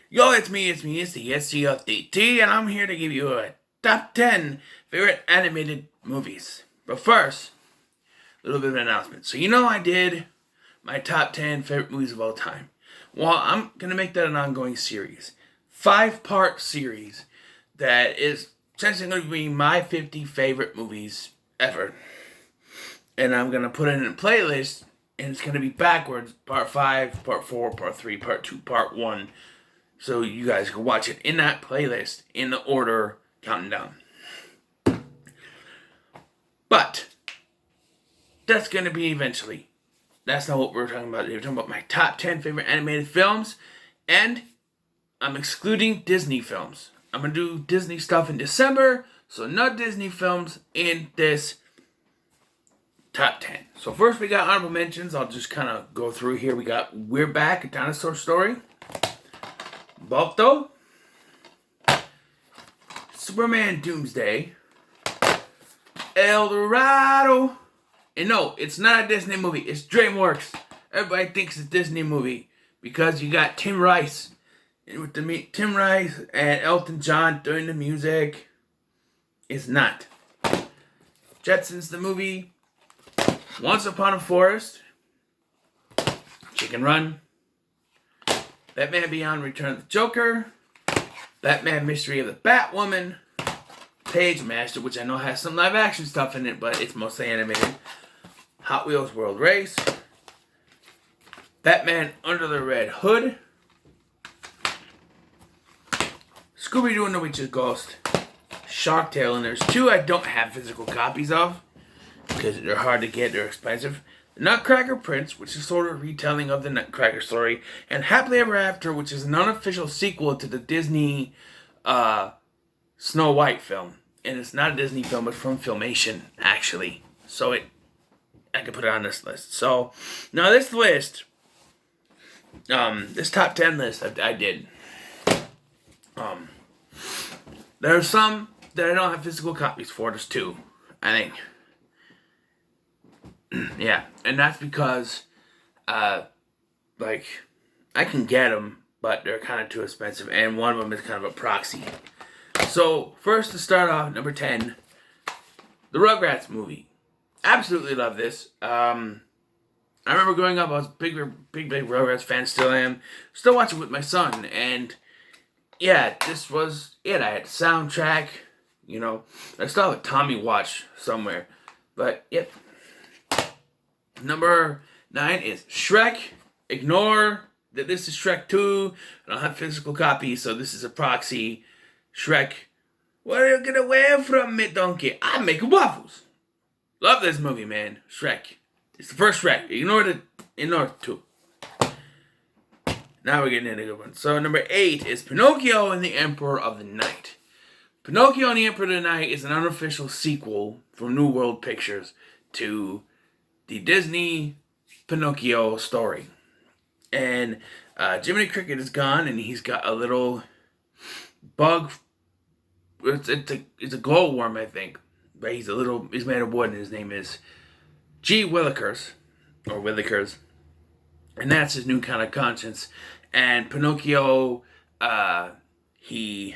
Yo, it's the SCLTT, and I'm here to give you a top 10 favorite animated movies. But first, a little bit of an announcement. So I did my top 10 favorite movies of all time. Well, I'm going to make that an ongoing series. 5-part series that is essentially going to be my 50 favorite movies ever. And I'm going to put it in a playlist, and it's going to be backwards. Part 5, Part 4, Part 3, Part 2, Part 1. So you guys can watch it in that playlist in the order counting down. But that's going to be eventually. That's not what we're talking about. We're talking about my top 10 favorite animated films. And I'm excluding Disney films. I'm going to do Disney stuff in December. So no Disney films in this top 10. So first we got honorable mentions. I'll just kind of go through here. We got We're Back, A Dinosaur Story. Balto, Superman Doomsday, El Dorado, and no, it's not a Disney movie, it's DreamWorks. Everybody thinks it's a Disney movie because you got Tim Rice, and with Tim Rice and Elton John doing the music. It's not. Jetsons the movie, Once Upon a Forest, Chicken Run, Batman Beyond Return of the Joker, Batman Mystery of the Batwoman, Page Master, which I know has some live action stuff in it, but it's mostly animated, Hot Wheels World Race, Batman Under the Red Hood, ScoobyDoo and the Witch's Ghost, Shark Tale, and there's 2 I don't have physical copies of because they're hard to get, they're expensive. Nutcracker Prince, which is sort of a retelling of the Nutcracker story, and Happily Ever After, which is an unofficial sequel to the Disney Snow White film. And it's not a Disney film, it's from Filmation, actually. So I can put it on this list. So, now this list, this top 10 list I did, there are some that I don't have physical copies for. There's 2, I think. Yeah, and that's because, I can get them, but they're kind of too expensive, and one of them is kind of a proxy. So, first to start off, number 10, the Rugrats movie. Absolutely love this. I remember growing up, I was a big Rugrats fan, still am. Still watch it with my son, and yeah, this was it. I had the soundtrack, I still have a Tommy watch somewhere, but yep. Number 9 is Shrek. Ignore that this is Shrek 2. I don't have physical copies, so this is a proxy. Shrek. What are you get away from me, donkey? I'm making waffles. Love this movie, man. Shrek. It's the first Shrek. Ignore 2. Now we're getting into a good one. So number 8 is Pinocchio and the Emperor of the Night. Pinocchio and the Emperor of the Night is an unofficial sequel from New World Pictures to the Disney Pinocchio story. And Jiminy Cricket is gone, and he's got a little bug. It's a glowworm, I think. But he's made of wood, and his name is G. Willikers. Or Willikers. And that's his new kind of conscience. And Pinocchio, he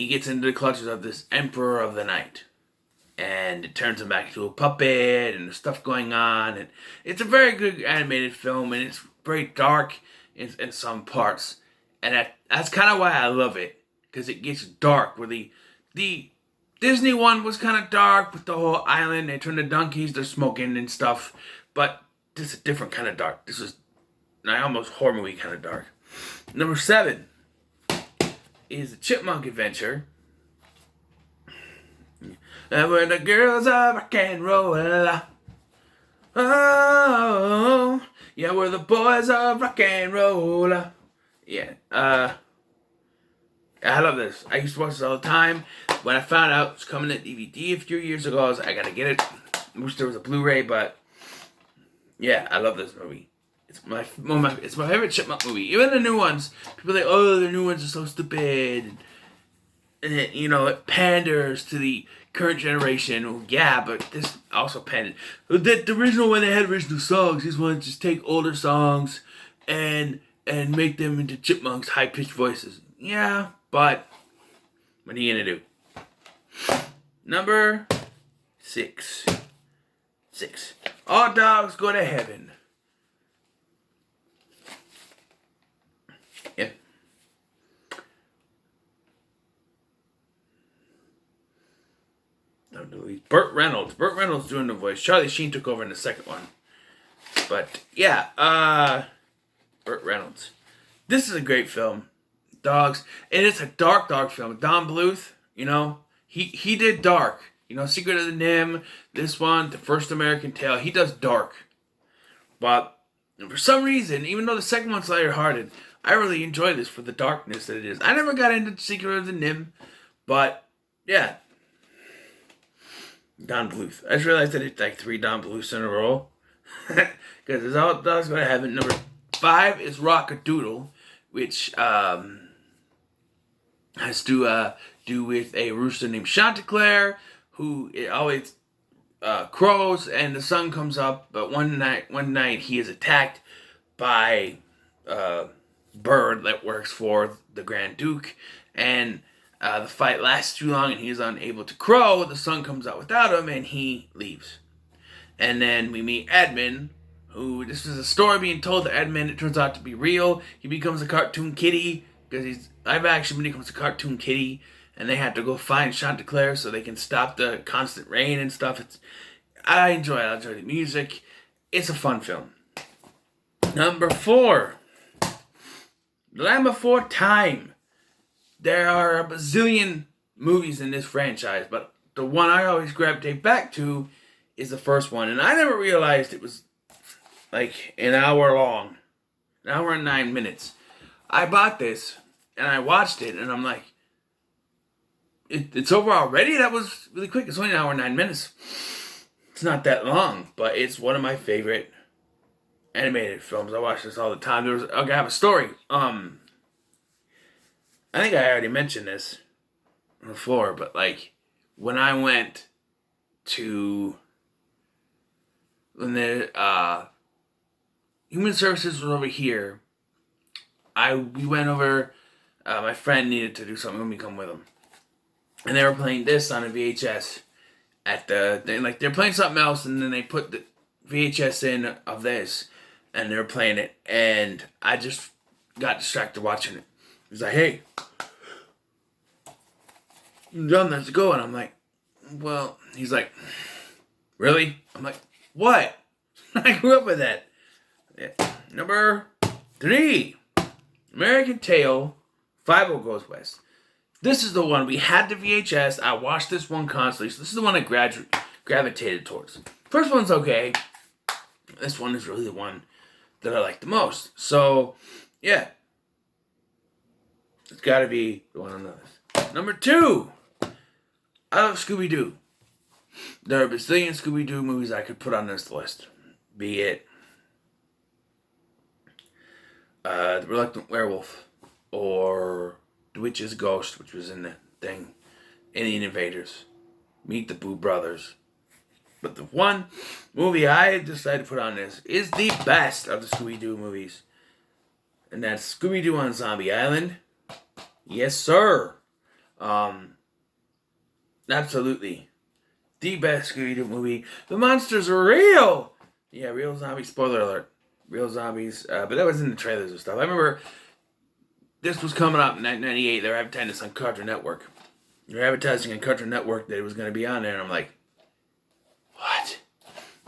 gets into the clutches of this Emperor of the Night. And it turns him back into a puppet, and there's stuff going on. And it's a very good animated film, and it's very dark in some parts. And that's kind of why I love it, because it gets dark. Where the Disney one was kind of dark with the whole island. They turn the donkeys, they're smoking and stuff. But this is a different kind of dark. This is almost horror movie kind of dark. Number 7 is the Chipmunk Adventure. And when the girls are rock and roll, oh, yeah, we're the boys of rock and roll. Yeah, I love this. I used to watch this all the time. When I found out it was coming to DVD a few years ago, I was like, I gotta get it. I wish there was a Blu-ray, but yeah, I love this movie. It's my favorite Chipmunk movie. Even the new ones, people are like, oh, the new ones are so stupid. and it, it panders to the current generation. Yeah, but this also pandered. The original one, they had original songs. These ones just take older songs and make them into Chipmunks high pitched voices. Yeah, but what are you gonna do? Number 6. All dogs go to heaven. Yeah. Burt Reynolds. Burt Reynolds doing the voice. Charlie Sheen took over in the second one. But yeah, Burt Reynolds. This is a great film. Dogs. And it's a dark film. Don Bluth, he did dark. Secret of the Nim, this one, The First American Tale. He does dark. But for some reason, even though the second one's lighter-hearted, I really enjoy this for the darkness that it is. I never got into Secret of the Nim, but yeah. Don Bluth. I just realized that it's like 3 Don Bluths in a row. Because it's all dogs go to heaven. Number 5 is Rock-a-Doodle, which has to do with a rooster named Chanticleer, who always crows and the sun comes up, but one night he is attacked by a bird that works for the Grand Duke, and the fight lasts too long and he is unable to crow. The sun comes out without him and he leaves. And then we meet Edmund, who, this is a story being told to Edmund. It turns out to be real. He becomes a cartoon kitty, because he's live action, but he becomes a cartoon kitty. And they have to go find Chanticleer so they can stop the constant rain and stuff. I enjoy it. I enjoy the music. It's a fun film. Number 4. The Land Before Time. There are a bazillion movies in this franchise, but the one I always gravitate back to is the first one. And I never realized it was like an hour long. An hour and 9 minutes. I bought this and I watched it and I'm like, it's over already? That was really quick. It's only an hour and 9 minutes. It's not that long, but it's one of my favorite animated films. I watch this all the time. I have a story. I think I already mentioned this before, but like when I went to when the Human Services was over here, we went over. My friend needed to do something. Let me come with him. And they were playing this on a VHS they're playing something else, and then they put the VHS in of this, and they were playing it, and I just got distracted watching it. He was like, "Hey, I'm done, let's go." And I'm like, "Well," he's like, "Really?" I'm like, "What?" I grew up with that. Yeah. Number 3, American Tail, 5 Goes West. This is the one. We had the VHS. I watched this one constantly. So this is the one I gravitated towards. First one's okay. This one is really the one that I like the most. So, yeah. It's got to be the one on the list. Number 2. I love ScoobyDoo. There are a bazillion ScoobyDoo movies I could put on this list. Be it The Reluctant Werewolf or The Witch's Ghost, which was in the thing, Alien Invaders, Meet the Boo Brothers. But the one movie I decided to put on this is the best of the Scooby-Doo movies. And that's Scooby-Doo on Zombie Island. Yes, sir. Absolutely. The best Scooby-Doo movie. The monsters are real! Yeah, real zombies. Spoiler alert. Real zombies. But that was in the trailers and stuff. I remember this was coming out in 1998. They were advertising this on Cartoon Network. They were advertising on Cartoon Network that it was going to be on there. And I'm like, what?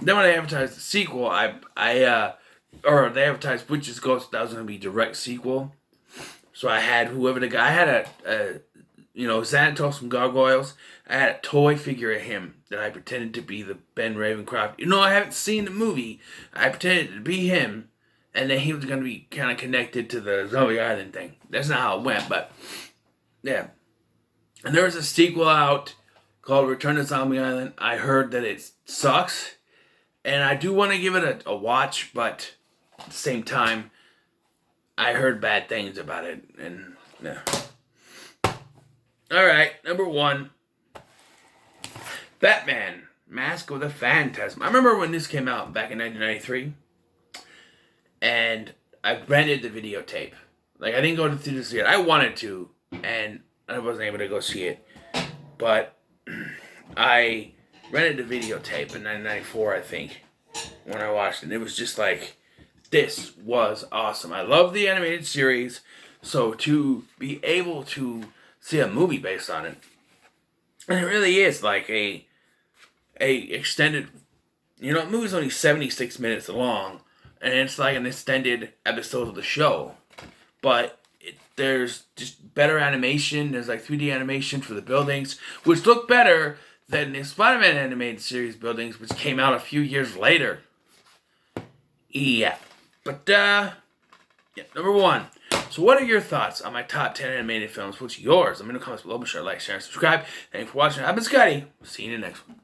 Then when they advertised the sequel, they advertised Witch's Ghost. That was going to be direct sequel. So I had whoever the guy, I had a Xanatos from Gargoyles. I had a toy figure of him that I pretended to be the Ben Ravencroft. I haven't seen the movie. I pretended to be him, and then he was going to be kind of connected to the Zombie Island thing. That's not how it went, but yeah. And there was a sequel out called Return to Zombie Island. I heard that it sucks, and I do want to give it a watch, but at the same time, I heard bad things about it, and yeah. Alright, number 1. Batman, Mask of the Phantasm. I remember when this came out back in 1993. And I rented the videotape. Like, I didn't go to the theater to see it. I wanted to, and I wasn't able to go see it. But I rented the videotape in 1994, I think, when I watched it. And it was just like, this was awesome. I love the animated series, so to be able to see a movie based on it, and it really is like a extended, the movie's only 76 minutes long, and it's like an extended episode of the show. But there's just better animation. There's like 3D animation for the buildings, which look better than the Spider-Man animated series buildings, which came out a few years later. Yeah. But, number 1. So what are your thoughts on my top 10 animated films? What's yours? Let me know in the comments below. Be sure to like, share, and subscribe. Thank you for watching. I've been Scotty. See you in the next one.